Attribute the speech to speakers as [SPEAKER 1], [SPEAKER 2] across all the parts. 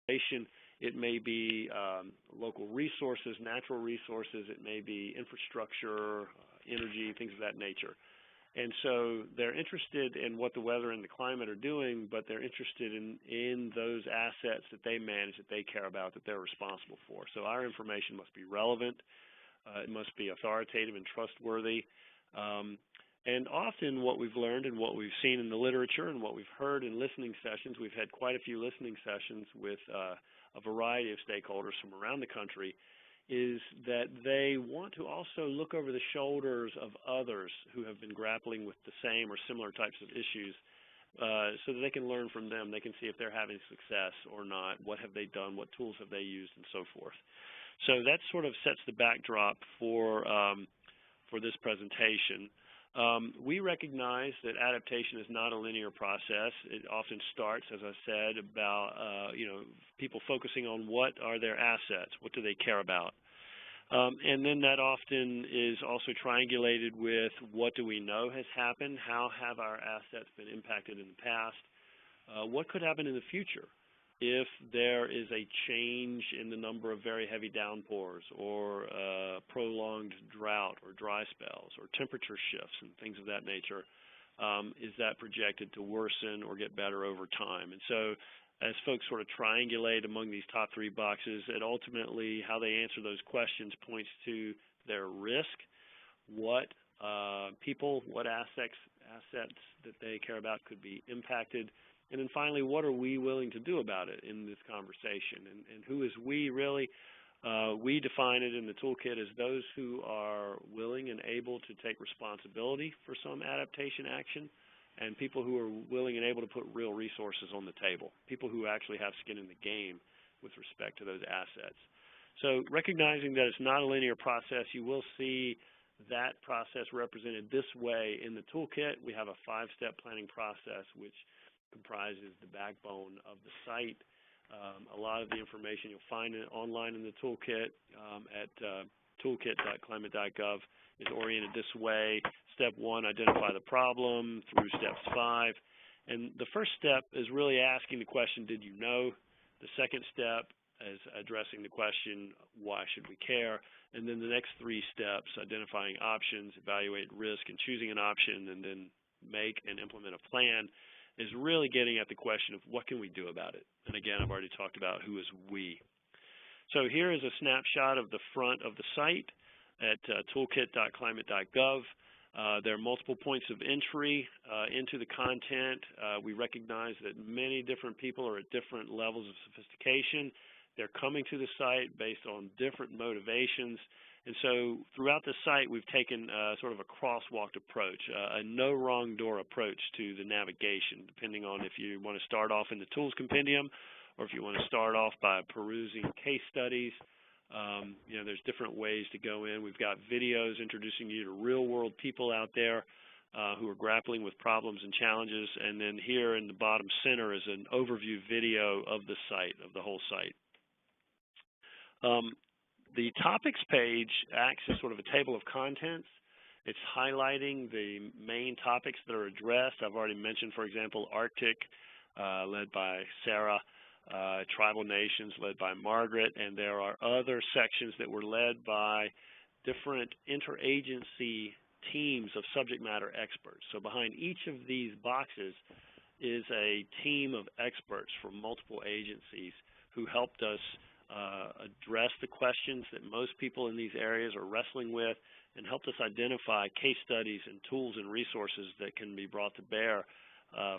[SPEAKER 1] vegetation, it may be local resources, natural resources, it may be infrastructure, energy, things of that nature. And so they're interested in what the weather and the climate are doing, but they're interested in those assets that they manage, that they care about, that they're responsible for. So our information must be relevant, it must be authoritative and trustworthy. And often what we've learned and what we've seen in the literature and what we've heard in listening sessions, we've had quite a few listening sessions with a variety of stakeholders from around the country, is that they want to also look over the shoulders of others who have been grappling with the same or similar types of issues so that they can learn from them. They can see if they're having success or not, what have they done, what tools have they used, and so forth. So that sort of sets the backdrop for this presentation. We recognize that adaptation is not a linear process. It often starts, as I said, about people focusing on what are their assets, what do they care about, and then that often is also triangulated with what do we know has happened, how have our assets been impacted in the past, what could happen in the future if there is a change in the number of very heavy downpours or prolonged drought or dry spells or temperature shifts and things of that nature. Is that projected to worsen or get better over time? And so as folks sort of triangulate among these top three boxes, and ultimately how they answer those questions points to their risk, what people, what assets that they care about could be impacted, and then finally, what are we willing to do about it in this conversation? And who is we really? We define it in the toolkit as those who are willing and able to take responsibility for some adaptation action, and people who are willing and able to put real resources on the table, people who actually have skin in the game with respect to those assets. So recognizing that it's not a linear process, you will see that process represented this way in the toolkit. We have a 5-step planning process which comprises the backbone of the site. A lot of the information you'll find online in the toolkit at toolkit.climate.gov is oriented this way. Step 1, identify the problem, through steps 5. And the first step is really asking the question, did you know? The second step is addressing the question, why should we care? And then the next 3 steps, identifying options, evaluate risk, and choosing an option, and then make and implement a plan, is really getting at the question of what can we do about it? And again, I've already talked about who is we. So here is a snapshot of the front of the site at toolkit.climate.gov. There are multiple points of entry into the content. We recognize that many different people are at different levels of sophistication. They're coming to the site based on different motivations. And so throughout the site, we've taken sort of a crosswalked approach, a no wrong door approach to the navigation, depending on if you want to start off in the tools compendium or if you want to start off by perusing case studies. There's different ways to go in. We've got videos introducing you to real-world people out there who are grappling with problems and challenges. And then here in the bottom center is an overview video of the site, of the whole site. The topics page acts as sort of a table of contents. It's highlighting the main topics that are addressed. I've already mentioned, for example, Arctic, led by Sarah, tribal nations, led by Margaret, and there are other sections that were led by different interagency teams of subject matter experts. So behind each of these boxes is a team of experts from multiple agencies who helped us address the questions that most people in these areas are wrestling with, and helped us identify case studies and tools and resources that can be brought to bear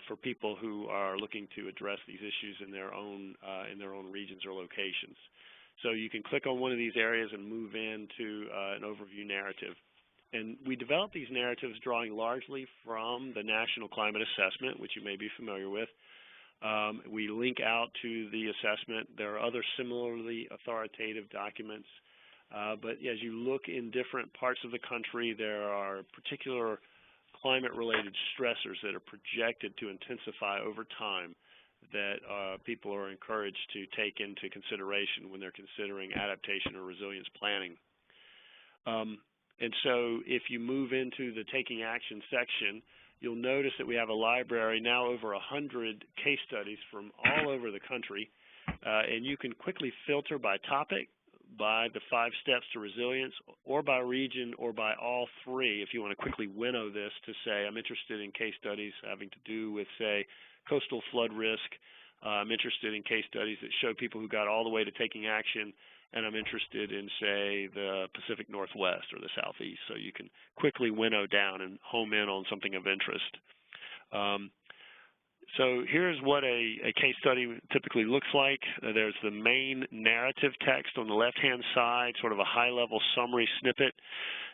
[SPEAKER 1] for people who are looking to address these issues in their own regions or locations. So you can click on one of these areas and move into an overview narrative. And we develop these narratives drawing largely from the National Climate Assessment, which you may be familiar with. We link out to the assessment. There are other similarly authoritative documents. But as you look in different parts of the country, there are particular climate-related stressors that are projected to intensify over time that people are encouraged to take into consideration when they're considering adaptation or resilience planning. And so if you move into the Taking Action section, you'll notice that we have a library, now over 100 case studies from all over the country. and you can quickly filter by topic, by the 5 steps to resilience, or by region, or by all 3 if you want to quickly winnow this to say, I'm interested in case studies having to do with, say, coastal flood risk. I'm interested in case studies that show people who got all the way to taking action, and I'm interested in, say, the Pacific Northwest or the Southeast. So you can quickly winnow down and home in on something of interest. So here's what a case study typically looks like. There's the main narrative text on the left-hand side, sort of a high-level summary snippet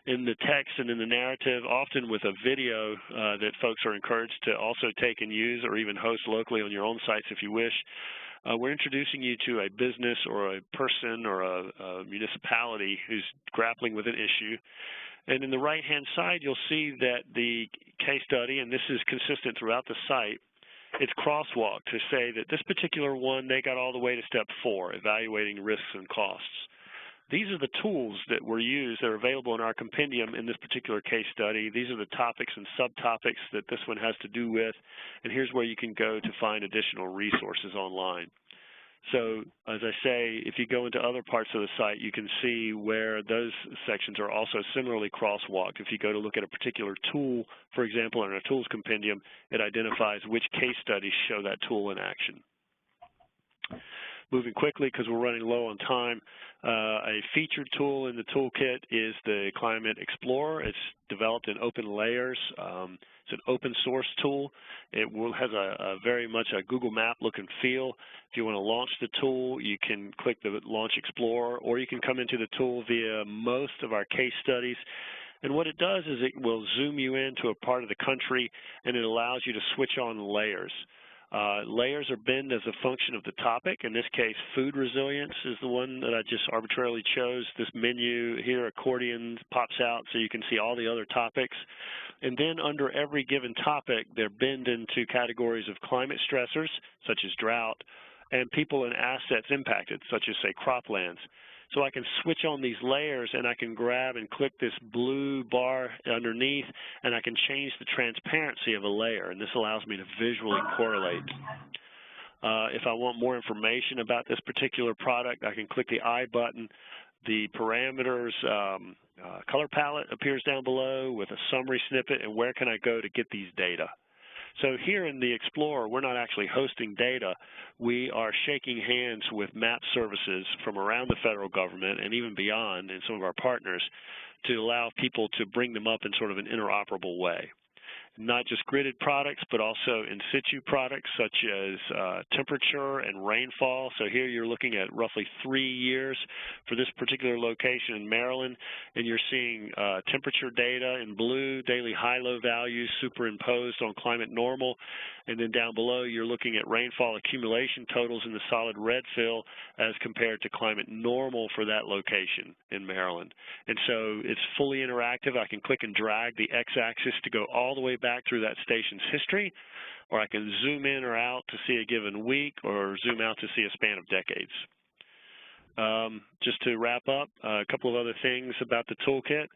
[SPEAKER 1] in the text and in the narrative, often with a video that folks are encouraged to also take and use or even host locally on your own sites if you wish. We're introducing you to a business or a person or a municipality who's grappling with an issue. And in the right-hand side, you'll see that the case study, and this is consistent throughout the site, it's crosswalked to say that this particular one, they got all the way to step 4, evaluating risks and costs. These are the tools that were used that are available in our compendium in this particular case study. These are the topics and subtopics that this one has to do with, and here's where you can go to find additional resources online. So, as I say, if you go into other parts of the site, you can see where those sections are also similarly crosswalked. If you go to look at a particular tool, for example, in our tools compendium, it identifies which case studies show that tool in action. Moving quickly because we're running low on time, a featured tool in the toolkit is the Climate Explorer. It's developed in open layers. It's an open source tool. It has a very much a Google Map look and feel. If you want to launch the tool, you can click the Launch Explorer, or you can come into the tool via most of our case studies. And what it does is it will zoom you into a part of the country, and it allows you to switch on layers. Layers are binned as a function of the topic. In this case, food resilience is the one that I just arbitrarily chose. This menu here, accordion, pops out so you can see all the other topics. And then under every given topic, they're binned into categories of climate stressors, such as drought, and people and assets impacted, such as, say, croplands. So I can switch on these layers, and I can grab and click this blue bar underneath, and I can change the transparency of a layer, and this allows me to visually correlate. If I want more information about this particular product, I can click the I button. The parameters color palette appears down below with a summary snippet, and where can I go to get these data? So here in the Explorer, we're not actually hosting data. We are shaking hands with map services from around the federal government and even beyond, and some of our partners, to allow people to bring them up in sort of an interoperable way. Not just gridded products, but also in situ products such as temperature and rainfall. So here you're looking at roughly 3 years for this particular location in Maryland, and you're seeing temperature data in blue, daily high-low values superimposed on climate normal, and then down below you're looking at rainfall accumulation totals in the solid red fill as compared to climate normal for that location in Maryland. And so it's fully interactive. I can click and drag the x-axis to go all the way back through that station's history, or I can zoom in or out to see a given week, or zoom out to see a span of decades. Just to wrap up, a couple of other things about the toolkit.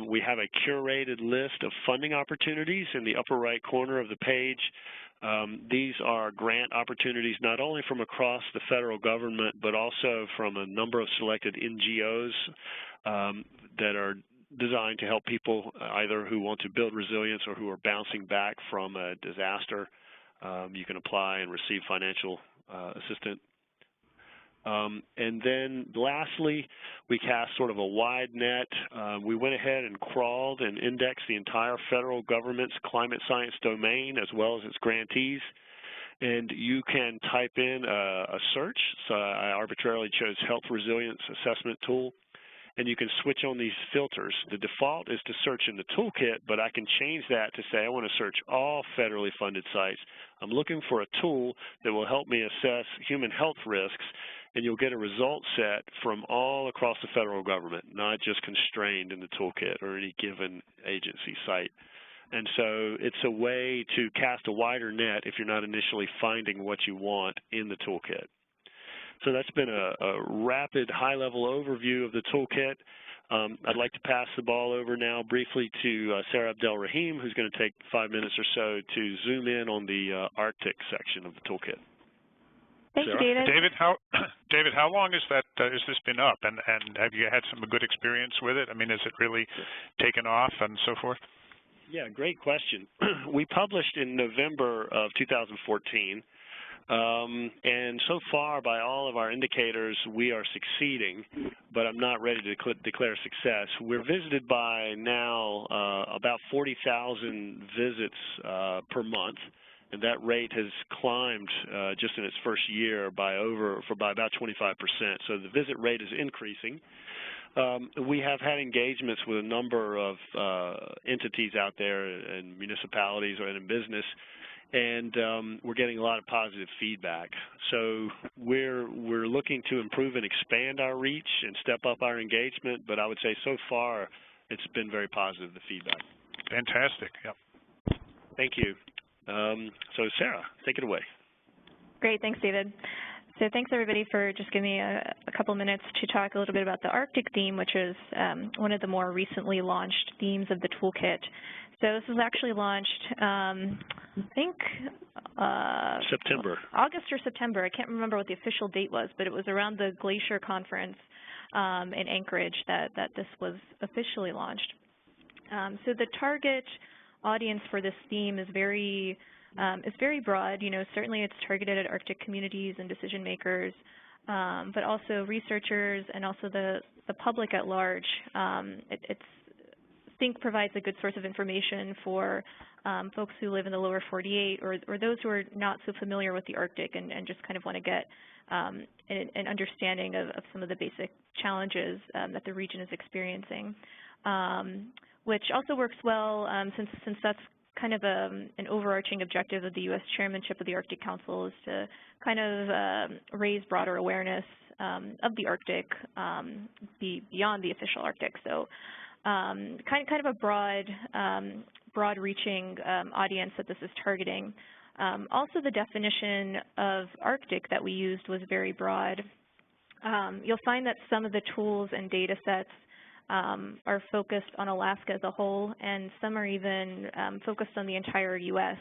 [SPEAKER 1] We have a curated list of funding opportunities in the upper right corner of the page. These are grant opportunities not only from across the federal government, but also from a number of selected NGOs that are designed to help people either who want to build resilience or who are bouncing back from a disaster. You can apply and receive financial assistance. And then lastly, we cast sort of a wide net. We went ahead and crawled and indexed the entire federal government's climate science domain as well as its grantees. And you can type in a search. So I arbitrarily chose Health Resilience Assessment Tool. And you can switch on these filters. The default is to search in the toolkit, but I can change that to say I want to search all federally funded sites. I'm looking for a tool that will help me assess human health risks, and you'll get a result set from all across the federal government, not just constrained in the toolkit or any given agency site. And so it's a way to cast a wider net if you're not initially finding what you want in the toolkit. So that's been a rapid, high-level overview of the toolkit. I'd like to pass the ball over now briefly to Sarah Abdel-Rahim, who's going to take 5 minutes or so to zoom in on the Arctic section of the toolkit.
[SPEAKER 2] Thank you,
[SPEAKER 1] Sarah?
[SPEAKER 2] David.
[SPEAKER 3] David, how long has this been up, and have you had some good experience with it? I mean, has it really taken off and so forth?
[SPEAKER 1] Yeah, great question. We published in November of 2014, and so far, by all of our indicators, we are succeeding, but I'm not ready to declare success. We're visited by now about 40,000 visits per month, and that rate has climbed just in its first year by about 25%. So the visit rate is increasing. We have had engagements with a number of entities out there and municipalities or in business, and we're getting a lot of positive feedback. So we're looking to improve and expand our reach and step up our engagement, but I would say so far it's been very positive, the feedback.
[SPEAKER 3] Fantastic. Yep.
[SPEAKER 1] Thank you. So Sarah, take it away.
[SPEAKER 2] Great. Thanks, David. So thanks, everybody, for just giving me a couple minutes to talk a little bit about the Arctic theme, which is one of the more recently launched themes of the Toolkit. So this was actually launched, I think,
[SPEAKER 1] September.
[SPEAKER 2] August or September. I can't remember what the official date was, but it was around the Glacier conference in Anchorage that this was officially launched. So the target audience for this theme is very broad. You know, certainly it's targeted at Arctic communities and decision makers, but also researchers and also the public at large. Think provides a good source of information for folks who live in the lower 48 or those who are not so familiar with the Arctic and just kind of want to get an understanding of some of the basic challenges that the region is experiencing, which also works well since that's kind of an overarching objective of the U.S. chairmanship of the Arctic Council is to kind of raise broader awareness of the Arctic beyond the official Arctic. So kind of a broad-reaching audience that this is targeting. Also, the definition of Arctic that we used was very broad. You'll find that some of the tools and data sets are focused on Alaska as a whole, and some are even focused on the entire U.S.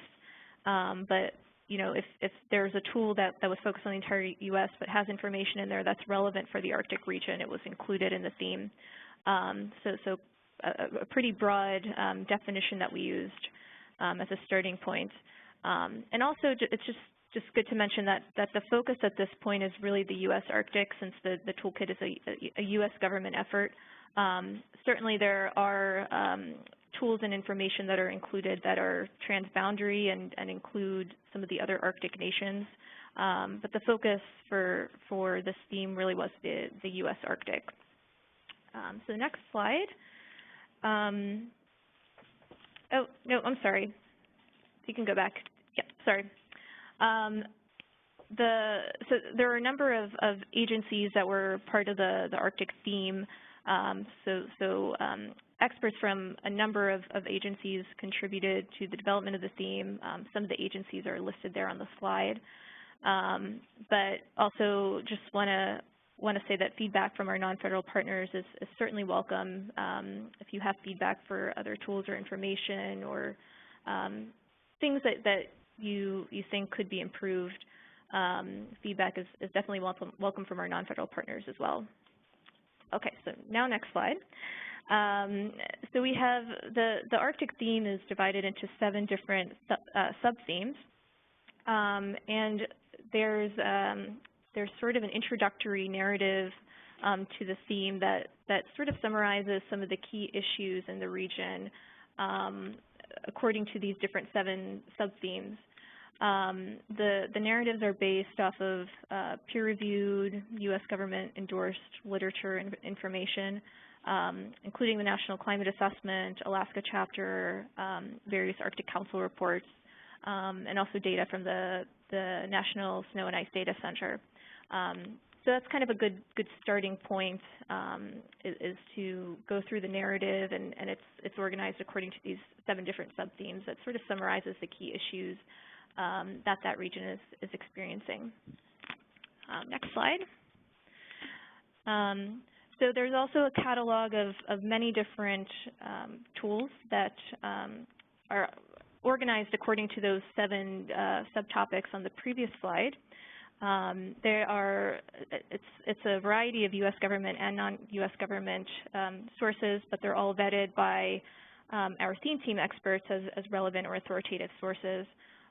[SPEAKER 2] But you know, if there's a tool that was focused on the entire U.S. but has information in there that's relevant for the Arctic region, it was included in the theme. So a pretty broad definition that we used as a starting point. And also, it's just good to mention that the focus at this point is really the U.S. Arctic, since the toolkit is a U.S. government effort. Certainly there are tools and information that are included that are transboundary and include some of the other Arctic nations. But the focus for this theme really was the U.S. Arctic. So the next slide. Oh, no, I'm sorry. You can go back. Yeah, sorry. So there are a number of agencies that were part of the Arctic theme. Experts from a number of agencies contributed to the development of the theme. Some of the agencies are listed there on the slide. But also just want to say that feedback from our non-federal partners is certainly welcome. If you have feedback for other tools or information or things that you think could be improved, feedback is definitely welcome from our non-federal partners as well. Okay, so now next slide. So we have the Arctic theme is divided into 7 different sub-themes, and there's sort of an introductory narrative to the theme that sort of summarizes some of the key issues in the region according to these different 7 sub-themes. The narratives are based off of peer-reviewed, U.S. government-endorsed literature and information, including the National Climate Assessment, Alaska Chapter, various Arctic Council reports, and also data from the National Snow and Ice Data Center. So that's kind of a good starting point, is to go through the narrative, and it's organized according to these 7 different sub-themes that sort of summarizes the key issues that region is experiencing. Next slide. So there's also a catalog of many different tools that are organized according to those 7 subtopics on the previous slide. It's a variety of U.S. government and non-U.S. government sources, but they're all vetted by our theme team experts as relevant or authoritative sources.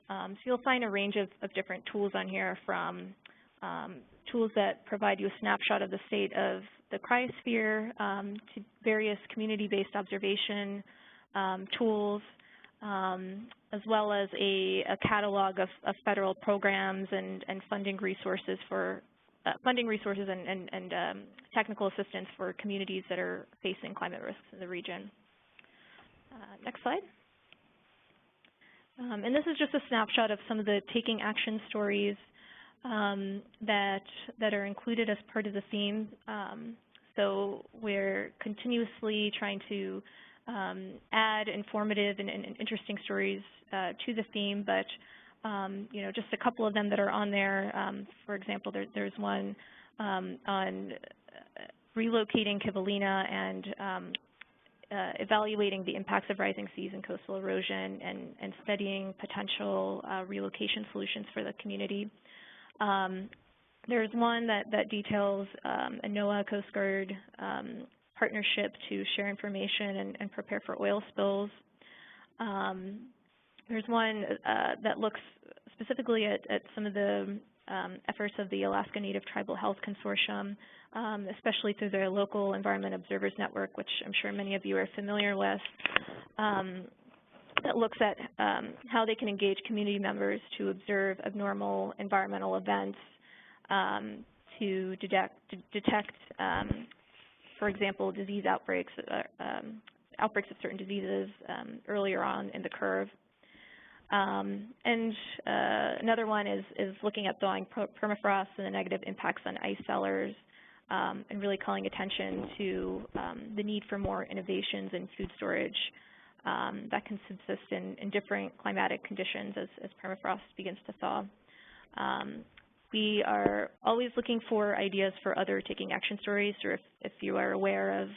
[SPEAKER 2] So you'll find a range of different tools on here, from tools that provide you a snapshot of the state of the cryosphere to various community-based observation tools, as well as a catalog of federal programs and funding resources for and technical assistance for communities that are facing climate risks in the region. Next slide. And this is just a snapshot of some of the taking action stories that are included as part of the theme. So we're continuously trying to add informative and interesting stories to the theme, but you know, just a couple of them that are on there. For example, there's one on relocating Kivalina and evaluating the impacts of rising seas and coastal erosion and studying potential relocation solutions for the community. There's one that details a NOAA Coast Guard partnership to share information and prepare for oil spills. There's one that looks specifically at some of the efforts of the Alaska Native Tribal Health Consortium, especially through their local Environment Observers Network, which I'm sure many of you are familiar with, that looks at how they can engage community members to observe abnormal environmental events, to detect for example, disease outbreaks, outbreaks of certain diseases earlier on in the curve. And another one is looking at thawing permafrost and the negative impacts on ice cellars, and really calling attention to the need for more innovations in food storage that can subsist in different climatic conditions as permafrost begins to thaw. We are always looking for ideas for other taking action stories, or if you are aware of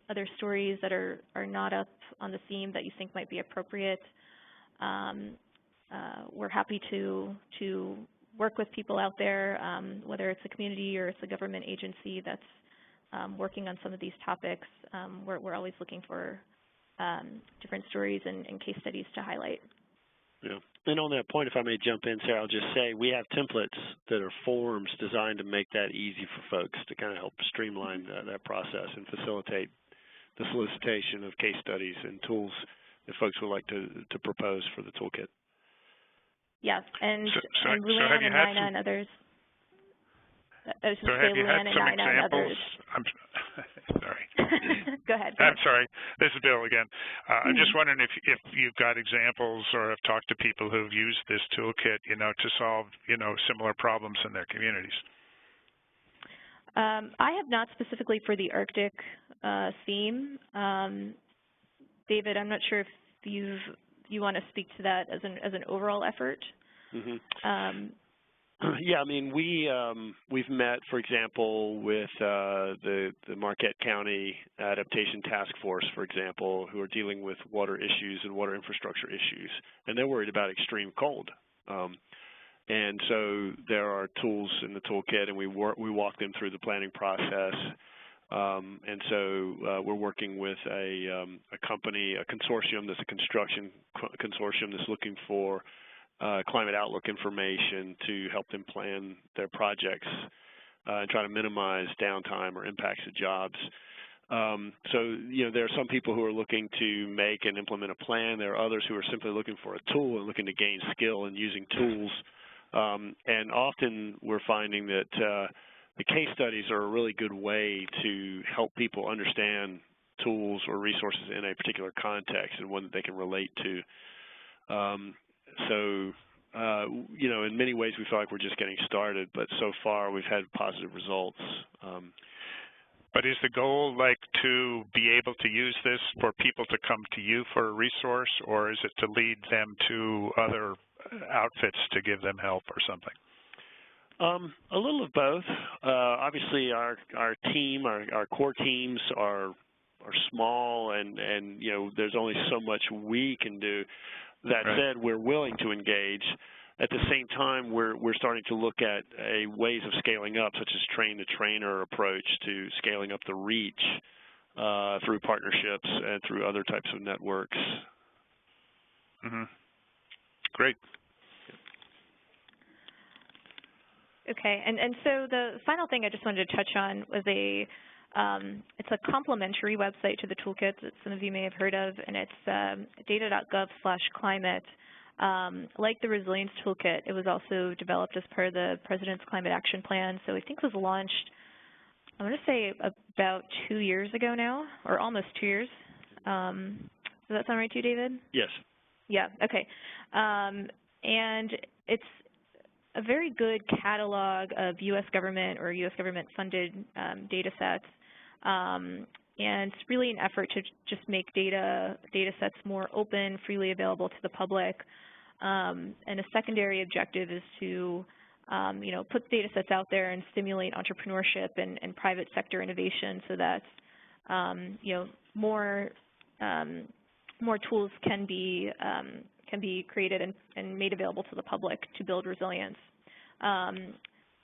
[SPEAKER 2] other stories that are not up on the theme that you think might be appropriate, we're happy to work with people out there, whether it's a community or it's a government agency that's working on some of these topics. We're always looking for different stories and case studies to highlight.
[SPEAKER 1] Yeah. And on that point, if I may jump in, Sarah, I'll just say we have templates that are forms designed to make that easy for folks to kind of help streamline that process and facilitate the solicitation of case studies and tools that folks would like to propose for the toolkit.
[SPEAKER 2] Yes, and
[SPEAKER 3] have
[SPEAKER 2] Luann
[SPEAKER 3] you
[SPEAKER 2] and
[SPEAKER 3] had
[SPEAKER 2] Nina and others. I was
[SPEAKER 3] so
[SPEAKER 2] going to
[SPEAKER 3] have
[SPEAKER 2] say
[SPEAKER 3] you had
[SPEAKER 2] Luann and
[SPEAKER 3] some
[SPEAKER 2] Nina and
[SPEAKER 3] examples?
[SPEAKER 2] others.
[SPEAKER 3] I'm sorry.
[SPEAKER 2] Go ahead.
[SPEAKER 3] I'm sorry. This is Bill again. I'm just wondering if you've got examples or have talked to people who've used this toolkit, you know, to solve, you know, similar problems in their communities.
[SPEAKER 2] I have not specifically for the Arctic theme. David, I'm not sure if you want to speak to that as an overall effort.
[SPEAKER 1] Mm-hmm. Yeah, I mean, we've met, for example, with the Marquette County Adaptation Task Force, for example, who are dealing with water issues and water infrastructure issues, and they're worried about extreme cold. And so there are tools in the toolkit, and we walk them through the planning process. And so we're working with a company, a consortium that's a construction consortium that's looking for climate outlook information to help them plan their projects and try to minimize downtime or impacts to jobs. So, you know, there are some people who are looking to make and implement a plan. There are others who are simply looking for a tool and looking to gain skill in using tools. And often we're finding that the case studies are a really good way to help people understand tools or resources in a particular context and one that they can relate to. So, you know, in many ways we feel like we're just getting started, but so far we've had positive results.
[SPEAKER 3] But is the goal like to be able to use this for people to come to you for a resource, or is it to lead them to other outfits to give them help or something?
[SPEAKER 1] A little of both. Obviously, our team, our core teams are small, and you know, there's only so much we can do. That said, we're willing to engage. At the same time, we're starting to look at ways of scaling up, such as train-the-trainer approach to scaling up the reach through partnerships and through other types of networks.
[SPEAKER 3] Mm-hmm. Great.
[SPEAKER 2] Okay, and so the final thing I just wanted to touch on was it's a complementary website to the Toolkit that some of you may have heard of, and it's data.gov/climate. Like the Resilience Toolkit, it was also developed as part of the President's Climate Action Plan, so I think it was launched, I'm going to say about 2 years ago now, or almost 2 years. Does that sound right to you, David?
[SPEAKER 1] Yes.
[SPEAKER 2] Yeah, okay. And it's a very good catalog of U.S. government or U.S. government-funded data sets, and it's really an effort to just make data sets more open, freely available to the public. And a secondary objective is to, put data sets out there and stimulate entrepreneurship and private sector innovation, so that, more tools can be created and made available to the public to build resilience.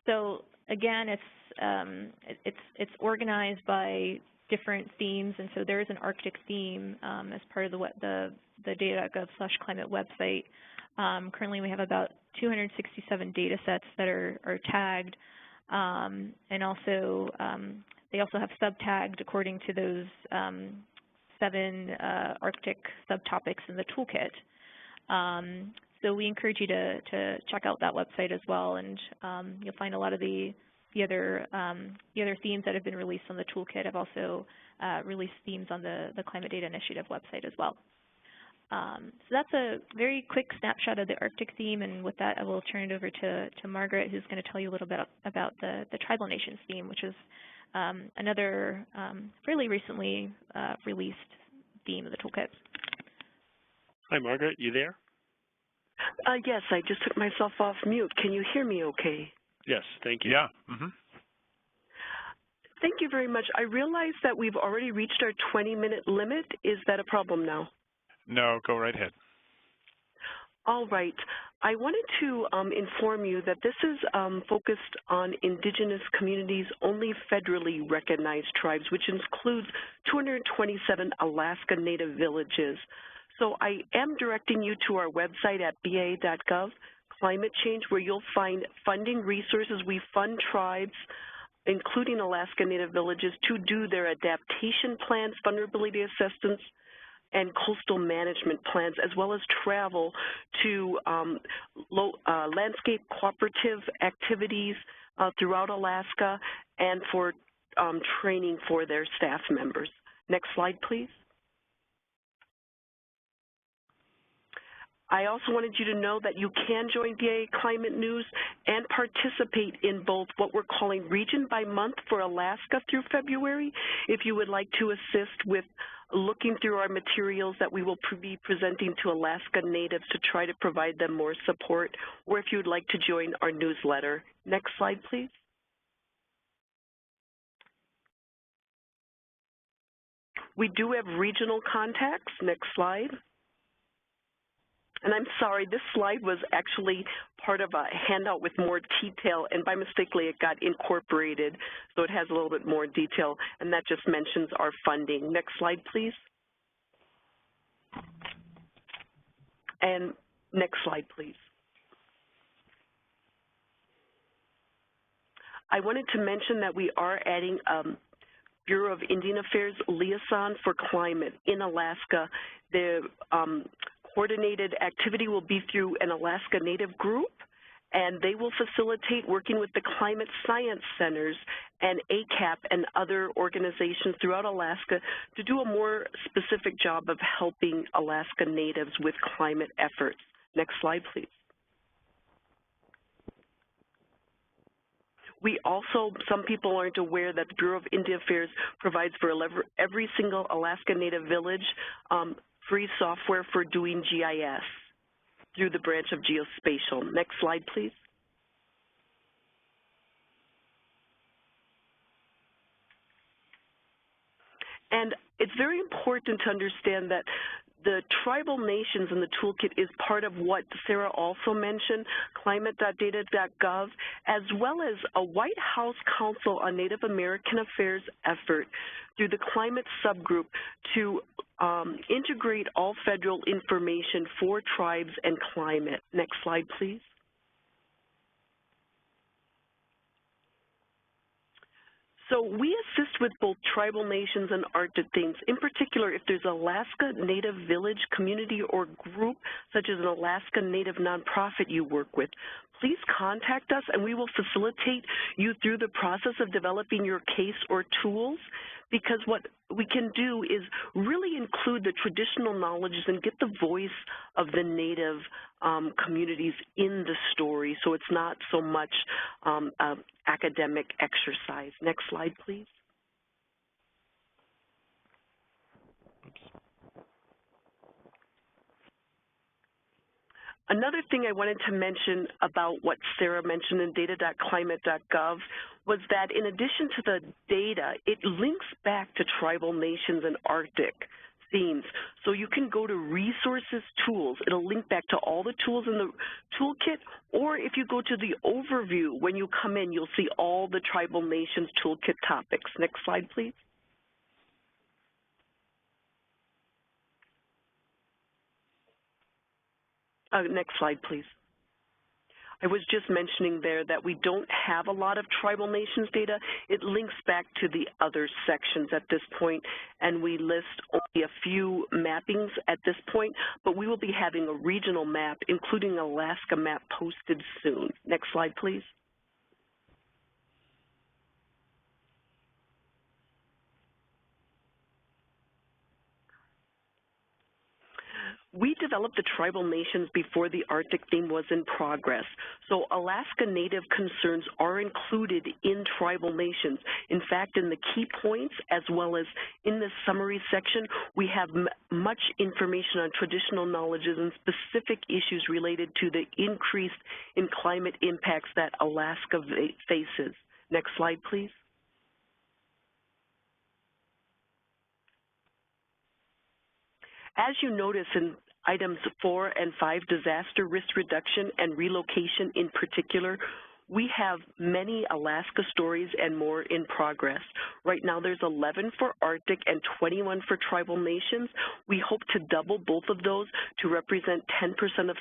[SPEAKER 2] So again, it's organized by different themes, and so there is an Arctic theme as part of the data.gov/climate website. Currently, we have about 267 data sets that are tagged, and also they also have sub-tagged according to those 7 Arctic subtopics in the toolkit. So we encourage you to check out that website as well, and you'll find a lot of the other themes that have been released on the toolkit have also released themes on the Climate Data Initiative website as well. So that's a very quick snapshot of the Arctic theme, and with that I will turn it over to Margaret, who's going to tell you a little bit about the Tribal Nations theme, which is another fairly recently released theme of the toolkit.
[SPEAKER 1] Hi, Margaret, you there?
[SPEAKER 4] Yes, I just took myself off mute. Can you hear me okay?
[SPEAKER 1] Yes, thank you.
[SPEAKER 3] Yeah. Mm-hmm.
[SPEAKER 4] Thank you very much. I realize that we've already reached our 20-minute limit. Is that a problem now?
[SPEAKER 3] No, go right ahead.
[SPEAKER 4] All right. I wanted to inform you that this is focused on Indigenous communities, only federally recognized tribes, which includes 227 Alaska Native villages. So I am directing you to our website at ba.gov, Climate Change, where you'll find funding resources. We fund tribes, including Alaska Native villages, to do their adaptation plans, vulnerability assessments, and coastal management plans, as well as travel to landscape cooperative activities throughout Alaska, and for training for their staff members. Next slide, please. I also wanted you to know that you can join BA Climate News and participate in both what we're calling Region by Month for Alaska through February. If you would like to assist with looking through our materials that we will be presenting to Alaska Natives to try to provide them more support, or if you would like to join our newsletter. Next slide, please. We do have regional contacts. Next slide. And I'm sorry, this slide was actually part of a handout with more detail, and by mistakenly it got incorporated, so it has a little bit more detail, and that just mentions our funding. Next slide, please. And next slide, please. I wanted to mention that we are adding Bureau of Indian Affairs liaison for climate in Alaska. The coordinated activity will be through an Alaska Native group, and they will facilitate working with the climate science centers and ACAP and other organizations throughout Alaska to do a more specific job of helping Alaska Natives with climate efforts. Next slide, please. We also, some people aren't aware that the Bureau of Indian Affairs provides for every single Alaska Native village free software for doing GIS through the branch of geospatial. Next slide, please. And it's very important to understand that The tribal nations in the toolkit is part of what Sarah also mentioned, climate.data.gov, as well as a White House Council on Native American Affairs effort through the climate subgroup to integrate all federal information for tribes and climate. Next slide, please. So we assist with both tribal nations and Arctic themes. In particular, if there's Alaska Native village, community, or group, such as an Alaska Native nonprofit you work with, please contact us and we will facilitate you through the process of developing your case or tools, because what we can do is really include the traditional knowledges and get the voice of the Native communities in the story, so it's not so much academic exercise. Next slide, please. Another thing I wanted to mention about what Sarah mentioned in data.climate.gov was that in addition to the data, it links back to tribal nations and Arctic themes. So you can go to resources tools. It'll link back to all the tools in the toolkit, or if you go to the overview, when you come in, you'll see all the tribal nations toolkit topics. Next slide, please. Next slide, please. I was just mentioning there that we don't have a lot of tribal nations data. It links back to the other sections at this point, and we list only a few mappings at this point, but we will be having a regional map, including Alaska map, posted soon. Next slide, please. We developed the tribal nations before the Arctic theme was in progress. So Alaska Native concerns are included in tribal nations. In fact, in the key points, as well as in the summary section, we have much information on traditional knowledges and specific issues related to the increase in climate impacts that Alaska faces. Next slide, please. As you notice in items 4 and 5, disaster risk reduction and relocation in particular, we have many Alaska stories and more in progress. Right now there's 11 for Arctic and 21 for tribal nations. We hope to double both of those to represent 10% of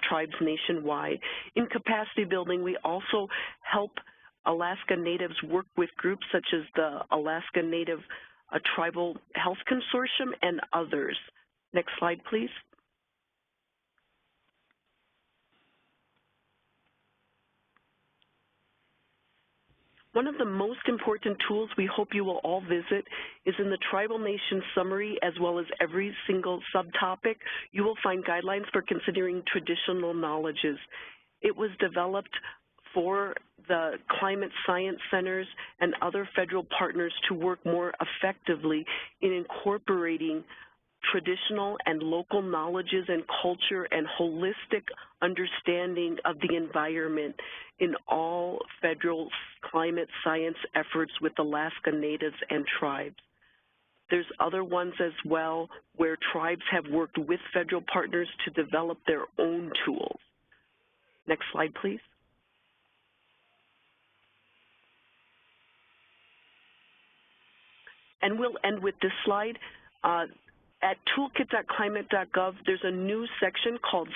[SPEAKER 4] tribes nationwide. In capacity building, we also help Alaska Natives work with groups such as the Alaska Native Tribal Health Consortium and others. Next slide, please. One of the most important tools we hope you will all visit is in the Tribal Nation Summary, as well as every single subtopic. You will find guidelines for considering traditional knowledges. It was developed for the climate science centers and other federal partners to work more effectively in incorporating traditional and local knowledges and culture and holistic understanding of the environment in all federal climate science efforts with Alaska Natives and tribes. There's other ones as well where tribes have worked with federal partners to develop their own tools. Next slide, please. And we'll end with this slide. At toolkit.climate.gov, there's a new section called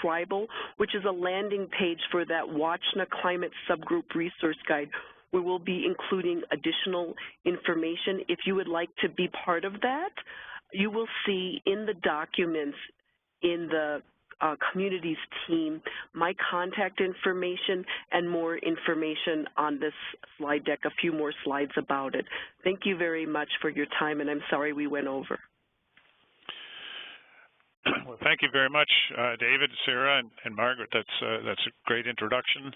[SPEAKER 4] /tribal, which is a landing page for that WACHNA Climate Subgroup Resource Guide, where we'll be including additional information. If you would like to be part of that, you will see in the documents in the communities team my contact information and more information on this slide deck, a few more slides about it. Thank you very much for your time, and I'm sorry we went over.
[SPEAKER 3] Well, thank you very much, David, Sarah, and Margaret. That's a great introduction,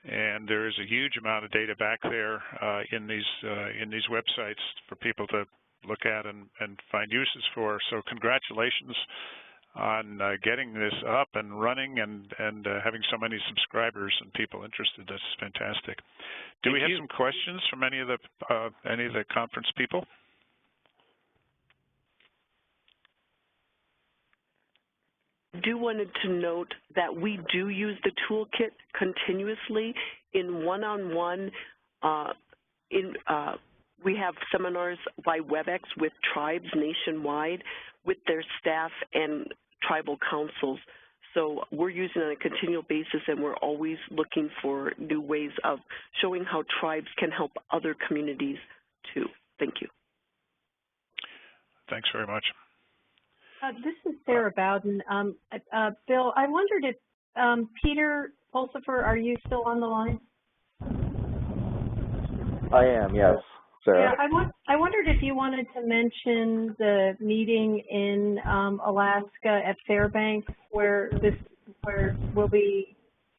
[SPEAKER 3] and there is a huge amount of data back there in these websites for people to look at and find uses for. So congratulations on getting this up and running and having so many subscribers and people interested. That's fantastic. Do we have some questions from any of the conference people?
[SPEAKER 4] do wanted to note that we do use the toolkit continuously in one-on-one. We have seminars by WebEx with tribes nationwide with their staff and tribal councils. So we're using it on a continual basis, and we're always looking for new ways of showing how tribes can help other communities too. Thank you.
[SPEAKER 3] Thanks very much.
[SPEAKER 5] This is Sarah Bowden. Bill, I wondered if Peter Pulsifer, are you still on the line?
[SPEAKER 6] I am, yes, Sarah.
[SPEAKER 5] Yeah, I wondered if you wanted to mention the meeting in Alaska at Fairbanks, where will be,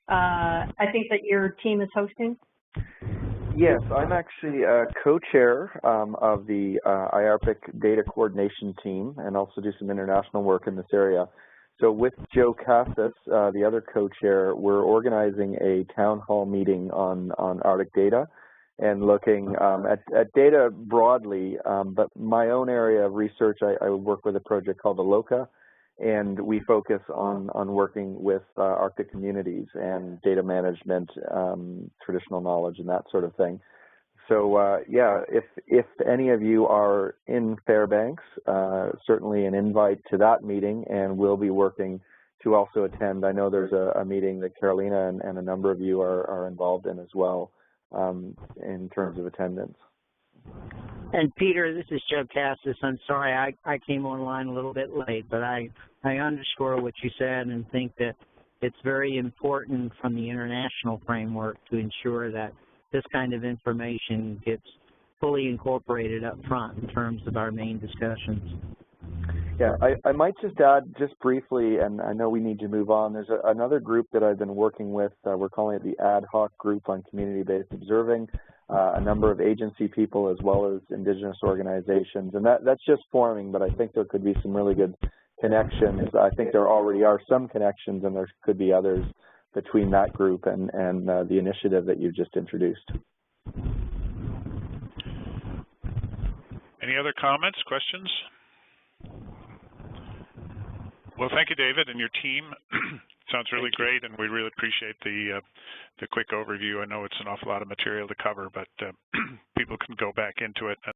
[SPEAKER 5] I think that your team is hosting.
[SPEAKER 6] Yes, I'm actually co-chair of the IARPC data coordination team and also do some international work in this area. So with Joe Cassis, the other co-chair, we're organizing a town hall meeting on Arctic data and looking at data broadly, but my own area of research, I work with a project called Aloka, and we focus on working with Arctic communities and data management, traditional knowledge, and that sort of thing. So yeah, if any of you are in Fairbanks, certainly an invite to that meeting, and we'll be working to also attend. I know there's a meeting that Carolina and a number of you are involved in as well in terms of attendance.
[SPEAKER 7] And Peter, this is Joe Cassis. I'm sorry I came online a little bit late, but I underscore what you said and think that it's very important from the international framework to ensure that this kind of information gets fully incorporated up front in terms of our main discussions.
[SPEAKER 6] Yeah, I might just add just briefly, and I know we need to move on, there's another group that I've been working with, we're calling it the Ad Hoc Group on Community-Based Observing, a number of agency people as well as Indigenous organizations, and that's just forming, but I think there could be some really good connections. I think there already are some connections, and there could be others between that group and the initiative that you've just introduced.
[SPEAKER 3] Any other comments, questions? Well, thank you, David, and your team. Sounds really great, and we really appreciate the quick overview. I know it's an awful lot of material to cover, but people can go back into it